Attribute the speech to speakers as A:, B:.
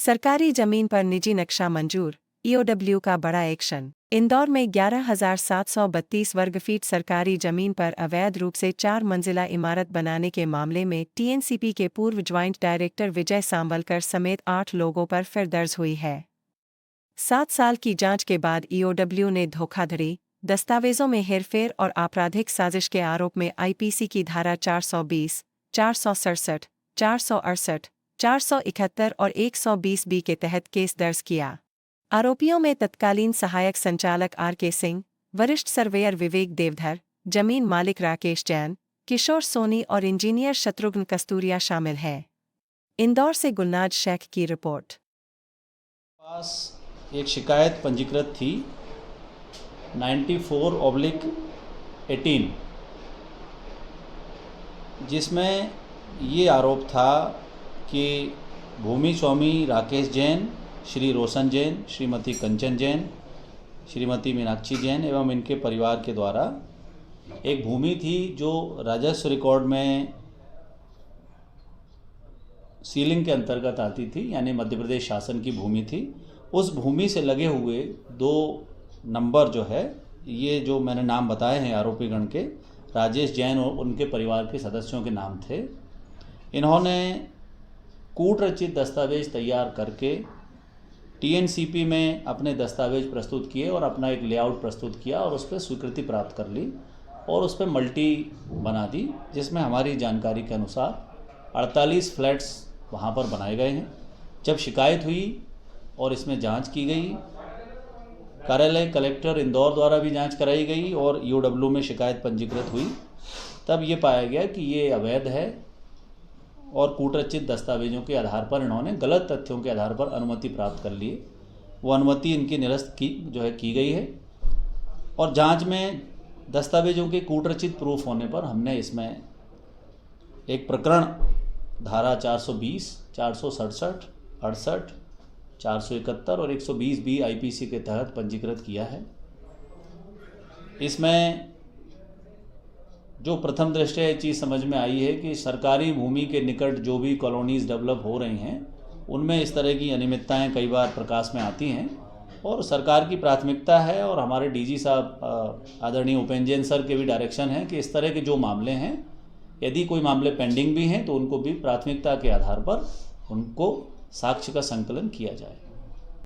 A: सरकारी जमीन पर निजी नक्शा मंजूर, ईओडब्ल्यू का बड़ा एक्शन। इंदौर में 11,732 वर्ग फीट सरकारी जमीन पर अवैध रूप से 4 मंजिला इमारत बनाने के मामले में टीएनसीपी के पूर्व ज्वाइंट डायरेक्टर विजय सांबलकर समेत 8 लोगों पर फिर दर्ज हुई है। 7 साल की जांच के बाद ईओडब्ल्यू ने धोखाधड़ी, दस्तावेजों में हेरफेर और आपराधिक साजिश के आरोप में आईपीसी की धारा 420, 467, 468, 471 और 120 बी के तहत केस दर्ज किया। आरोपियों में तत्कालीन सहायक संचालक आर.के. सिंह, वरिष्ठ सर्वेयर विवेक देवधर, जमीन मालिक राकेश जैन, किशोर सोनी और इंजीनियर शत्रुघ्न कस्तूरिया शामिल हैं। इंदौर से गुलनाज शेख की रिपोर्ट।
B: पास एक शिकायत पंजीकृत थी 94/18, जिसमें ये आरोप था कि भूमि स्वामी राकेश जैन, श्री रोशन जैन, श्रीमती कंचन जैन, श्रीमती मीनाक्षी जैन एवं इनके परिवार के द्वारा एक भूमि थी जो राजस्व रिकॉर्ड में सीलिंग के अंतर्गत आती थी, यानी मध्य प्रदेश शासन की भूमि थी। उस भूमि से लगे हुए 2 नंबर जो है, ये जो मैंने नाम बताए हैं आरोपीगण के, राजेश जैन और उनके परिवार के सदस्यों के नाम थे। इन्होंने कूटरचित दस्तावेज तैयार करके टीएनसीपी में अपने दस्तावेज प्रस्तुत किए और अपना एक लेआउट प्रस्तुत किया और उस पर स्वीकृति प्राप्त कर ली और उस पर मल्टी बना दी, जिसमें हमारी जानकारी के अनुसार 48 फ्लैट्स वहाँ पर बनाए गए हैं। जब शिकायत हुई और इसमें जांच की गई, कार्यालय कलेक्टर इंदौर द्वारा भी जांच कराई गई और ईओडब्ल्यू में शिकायत पंजीकृत हुई, तब ये पाया गया कि ये अवैध है और कूटरचित दस्तावेजों के आधार पर इन्होंने गलत तथ्यों के आधार पर अनुमति प्राप्त कर ली। वो अनुमति इनकी निरस्त की गई है और जांच में दस्तावेजों के कूटरचित प्रूफ होने पर हमने इसमें एक प्रकरण धारा 420, 467, 68, 471 और 120 बी आईपीसी के तहत पंजीकृत किया है। इसमें जो प्रथम दृष्टया ये चीज़ समझ में आई है कि सरकारी भूमि के निकट जो भी कॉलोनीज़ डेवलप हो रही हैं, उनमें इस तरह की अनियमितताएं कई बार प्रकाश में आती हैं और सरकार की प्राथमिकता है और हमारे डीजी साहब आदरणीय उपेंद्र जैन सर के भी डायरेक्शन है कि इस तरह के जो मामले हैं, यदि कोई मामले पेंडिंग भी हैं तो उनको भी प्राथमिकता के आधार पर उनको साक्ष्य का संकलन किया जाए।